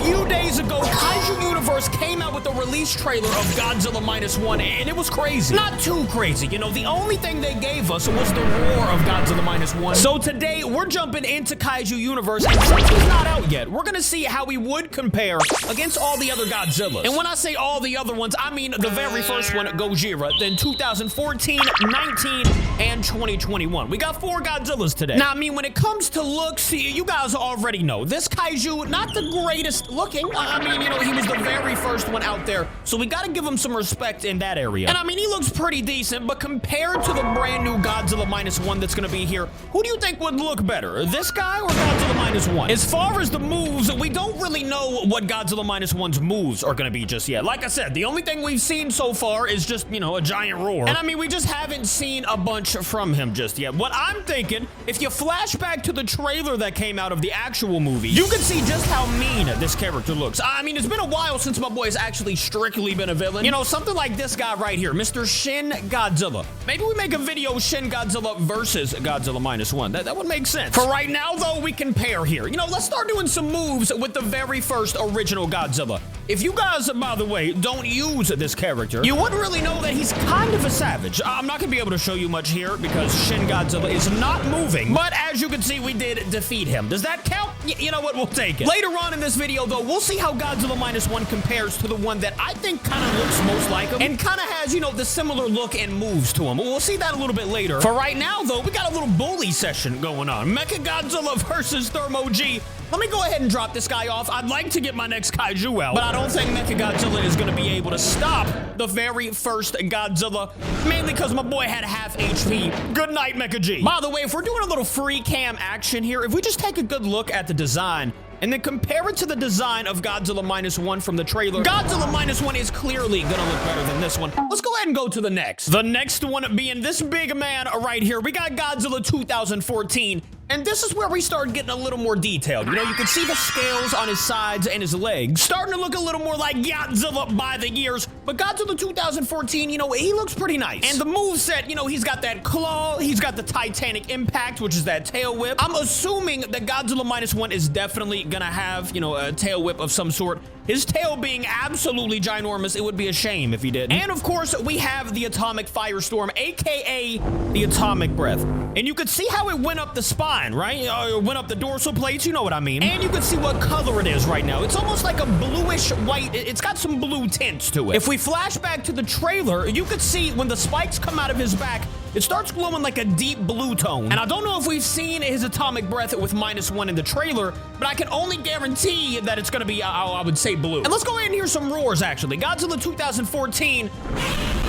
few days ago, Kaiju Universe came out with a release trailer of Godzilla -1, and it was crazy. Not too crazy, you know, the only thing they gave us was the roar of Godzilla -1. So today, we're jumping into Kaiju Universe, and since he's not out yet, we're gonna see how he would compare against all the other Godzillas. And when I say all the other ones, I mean the very first one, Gojira, then 2014, 19, and 2021. We got 4 Godzillas today. Now, I mean, when it comes to looks, you guys already know, this Kaiju, not the greatest looking. I mean, you know, he was the very first one out there, so we gotta give him some respect in that area. And I mean, he looks pretty decent, but compared to the brand new Godzilla -1 that's gonna be here, who do you think would look better, this guy or Godzilla -1? As far as the moves, we don't really know what Godzilla -1's moves are gonna be just yet. Like I said, the only thing we've seen so far is just, you know, a giant roar. And I mean, we just haven't seen a bunch from him just yet. What I'm thinking, if you flash back to the trailer that came out of the actual movie, you can see just how mean this character looks. I mean, it's been a while since my boy has actually strictly been a villain. You know, something like this guy right here, Mr. Shin Godzilla. Maybe we make a video Shin Godzilla versus Godzilla -1. That would make sense. For right now, though, we compare here. You know, let's start doing some moves with the very first original Godzilla. If you guys, by the way, don't use this character, you wouldn't really know that he's kind of a savage. I'm not gonna be able to show you much here because Shin Godzilla is not moving, but as you can see, we did defeat him. Does that count? You know what? We'll take it. Later on in this video, though, we'll see how Godzilla -1 compares to the one that I think kind of looks most like him and kind of has, you know, the similar look and moves to him. We'll see that a little bit later. For right now, though, we got a little bully session going on. Mechagodzilla versus Thermo G. Let me go ahead and drop this guy off. I'd like to get my next Kaiju out, but I don't think Mechagodzilla is going to be able to stop the very first Godzilla, mainly because my boy had half HP. Good night, Mecha G. By the way, if we're doing a little free cam action here, if we just take a good look at the design, and then compare it to the design of Godzilla -1 from the trailer, Godzilla -1 is clearly gonna look better than this one. Let's go ahead and go to the next. The next one being this big man right here. We got Godzilla 2014. And this is where we start getting a little more detailed. You know, you can see the scales on his sides and his legs starting to look a little more like Godzilla by the years. But Godzilla 2014, you know, he looks pretty nice. And the moveset, you know, he's got that claw, he's got the Titanic impact, which is that tail whip. I'm assuming that Godzilla -1 is definitely gonna have, you know, a tail whip of some sort. His tail being absolutely ginormous, it would be a shame if he didn't. And of course, we have the Atomic Firestorm, aka the Atomic Breath. And you could see how it went up the spine, right? It went up the dorsal plates, you know what I mean. And you can see what color it is right now. It's almost like a bluish white. It's got some blue tints to it. If we flash back to the trailer, you could see when the spikes come out of his back, it starts glowing like a deep blue tone. And I don't know if we've seen his Atomic Breath with -1 in the trailer, but I can only guarantee that it's gonna be, I would say, blue. And let's go ahead and hear some roars, actually. Godzilla 2014,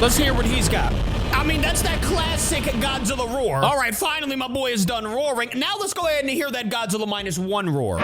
let's hear what he's got. I mean, that's that classic Godzilla roar. All right, finally, my boy is done roaring. Now let's go ahead and hear that Godzilla -1 roar.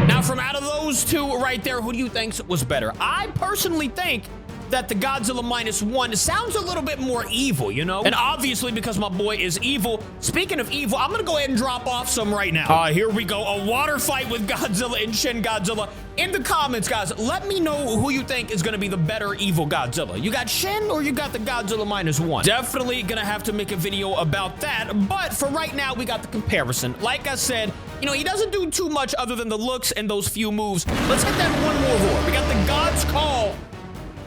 Now, from out of those two right there, who do you think was better? I personally think that the Godzilla -1 sounds a little bit more evil, you know? And obviously, because my boy is evil, speaking of evil, I'm gonna go ahead and drop off some right now. Here we go, a water fight with Godzilla and Shin Godzilla. In the comments, guys, let me know who you think is gonna be the better evil Godzilla. You got Shin or you got the Godzilla -1? Definitely gonna have to make a video about that, but for right now, we got the comparison. Like I said, you know, he doesn't do too much other than the looks and those few moves. Let's hit that one more roar. We got the God's Call.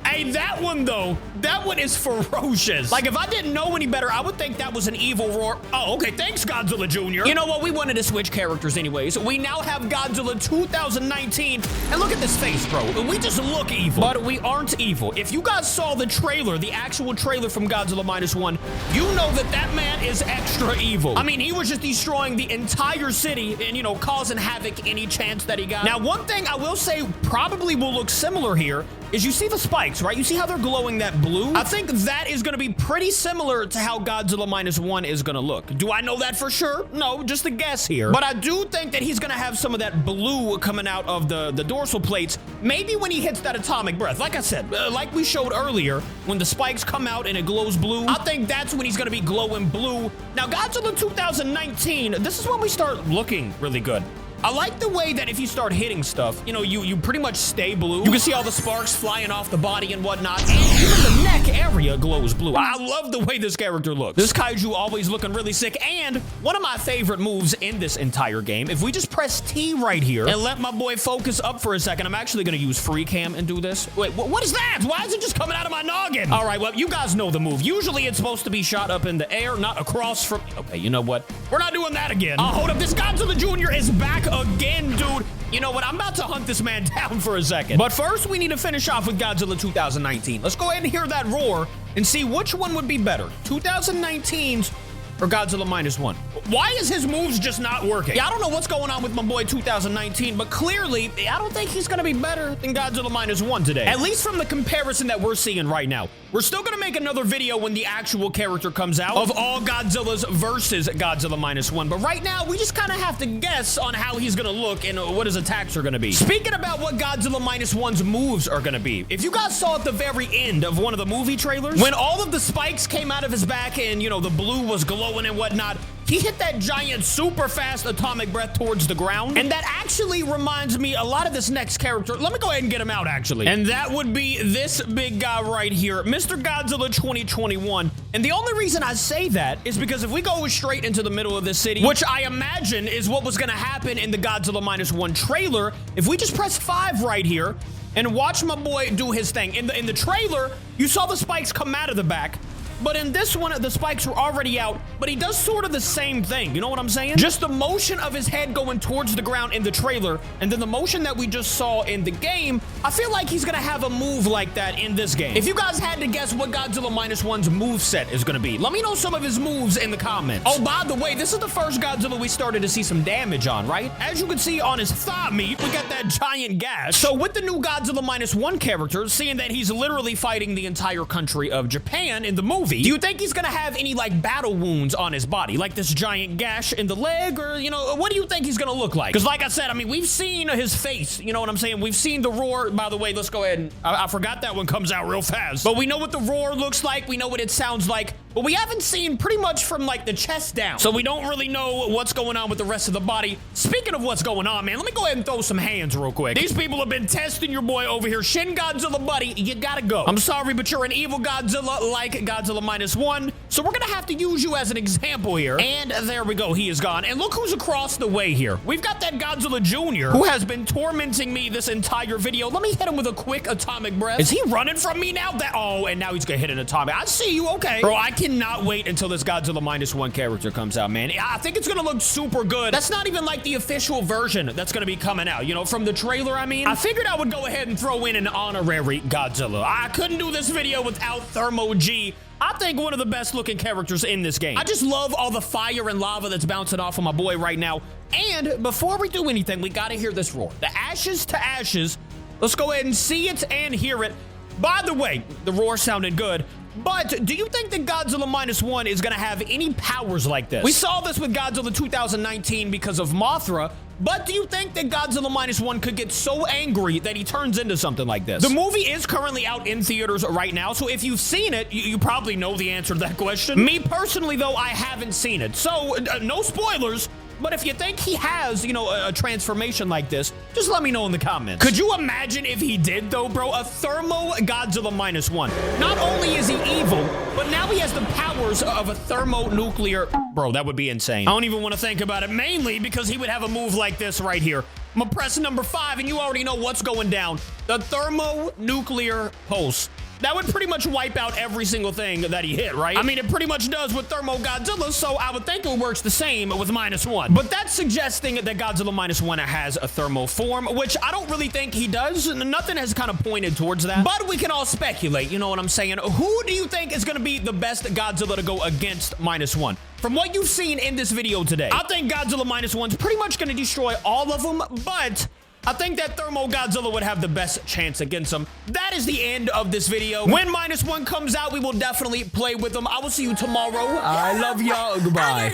Hey, that one, though, that one is ferocious. Like, if I didn't know any better, I would think that was an evil roar. Oh, okay, thanks, Godzilla Jr. You know what? We wanted to switch characters anyways. We now have Godzilla 2019. And look at this face, bro. We just look evil, but we aren't evil. If you guys saw the trailer, the actual trailer from Godzilla -1, you know that that man is extra evil. I mean, he was just destroying the entire city and, you know, causing havoc any chance that he got. Now, one thing I will say probably will look similar here is you see the spikes, right? You see how they're glowing that blue? I think that is going to be pretty similar to how Godzilla -1 is going to look. Do I know that for sure? No, just a guess here. But I do think that he's going to have some of that blue coming out of the dorsal plates, maybe when he hits that Atomic Breath. Like I said, like we showed earlier, when the spikes come out and it glows blue, I think that's when he's going to be glowing blue. Now, Godzilla 2019, this is when we start looking really good. I like the way that if you start hitting stuff, you know, you pretty much stay blue. You can see all the sparks flying off the body and whatnot. And even the neck area glows blue. I love the way this character looks. This Kaiju always looking really sick. And one of my favorite moves in this entire game, if we just press T right here and let my boy focus up for a second, I'm actually going to use free cam and do this. Wait, what is that? Why is it just coming out of my noggin? All right, well, you guys know the move. Usually it's supposed to be shot up in the air, not across from... Okay, you know what? We're not doing that again. Hold up. This Godzilla Jr. is back again, dude. You know what? I'm about to hunt this man down for a second. But first, we need to finish off with Godzilla 2019. Let's go ahead and hear that roar and see which one would be better, 2019's or Godzilla -1. Why is his moves just not working? Yeah, I don't know what's going on with my boy 2019, but clearly, I don't think he's gonna be better than Godzilla -1 today. At least from the comparison that we're seeing right now. We're still gonna make another video when the actual character comes out of all Godzillas versus Godzilla -1. But right now, we just kind of have to guess on how he's gonna look and what his attacks are gonna be. Speaking about what Godzilla -1's moves are gonna be, if you guys saw at the very end of one of the movie trailers, when all of the spikes came out of his back and, you know, the blue was glowing and whatnot, he hit that giant super fast atomic breath towards the ground. And that actually reminds me a lot of this next character. Let me go ahead and get him out, actually. And that would be this big guy right here, Mr. Godzilla 2021. And the only reason I say that is because if we go straight into the middle of this city, which I imagine is what was gonna happen in the Godzilla -1 trailer, if we just press 5 right here and watch my boy do his thing. In the trailer, you saw the spikes come out of the back. But in this one, the spikes were already out, but he does sort of the same thing. You know what I'm saying? Just the motion of his head going towards the ground in the trailer, and then the motion that we just saw in the game, I feel like he's gonna have a move like that in this game. If you guys had to guess what Godzilla -1's moveset is gonna be, let me know some of his moves in the comments. Oh, by the way, this is the first Godzilla we started to see some damage on, right? As you can see on his thigh meat, we got that giant gash. So with the new Godzilla -1 character, seeing that he's literally fighting the entire country of Japan in the movie, do you think he's gonna have any, like, battle wounds on his body? Like this giant gash in the leg? Or, you know, what do you think he's gonna look like? Because like I said, I mean, we've seen his face. You know what I'm saying? We've seen the roar. By the way, let's go ahead and... I forgot that one comes out real fast. But we know what the roar looks like. We know what it sounds like. But we haven't seen pretty much from, like, the chest down. So we don't really know what's going on with the rest of the body. Speaking of what's going on, man, let me go ahead and throw some hands real quick. These people have been testing your boy over here. Shin Godzilla, buddy, you gotta go. I'm sorry, but you're an evil Godzilla like Godzilla -1. So we're gonna have to use you as an example here. And there we go, he is gone. And look who's across the way here. We've got that Godzilla Jr. who has been tormenting me this entire video. Let me hit him with a quick atomic breath. Is he running from me now? Oh, and now he's gonna hit an atomic. I see you, okay. Bro, I cannot wait until this Godzilla -1 character comes out, man. I think it's gonna look super good. That's not even like the official version that's gonna be coming out, you know, from the trailer, I mean. I figured I would go ahead and throw in an honorary Godzilla. I couldn't do this video without Thermo G. I think one of the best looking characters in this game. I just love all the fire and lava that's bouncing off of my boy right now. And before we do anything, we gotta hear this roar. The ashes to ashes. Let's go ahead and see it and hear it. By the way, the roar sounded good. But do you think that Godzilla -1 is going to have any powers like this? We saw this with Godzilla 2019 because of Mothra, but do you think that Godzilla -1 could get so angry that he turns into something like this? The movie is currently out in theaters right now, so if you've seen it, you probably know the answer to that question. Me personally, though, I haven't seen it, so no spoilers. But if you think he has, you know, a transformation like this, just let me know in the comments. Could you imagine if he did, though, bro? A Thermo Godzilla -1. Not only is he evil, but now he has the powers of a thermonuclear... Bro, that would be insane. I don't even want to think about it, mainly because he would have a move like this right here. I'm gonna press number 5, and you already know what's going down. The thermonuclear pulse. That would pretty much wipe out every single thing that he hit, right? I mean, it pretty much does with Thermo Godzilla, so I would think it works the same with -1. But that's suggesting that Godzilla -1 has a thermo form, which I don't really think he does. Nothing has kind of pointed towards that. But we can all speculate, you know what I'm saying? Who do you think is going to be the best Godzilla to go against -1? From what you've seen in this video today, I think Godzilla -1's pretty much going to destroy all of them, but... I think that Thermo Godzilla would have the best chance against him. That is the end of this video. When -1 comes out, we will definitely play with him. I will see you tomorrow. I love y'all. Goodbye.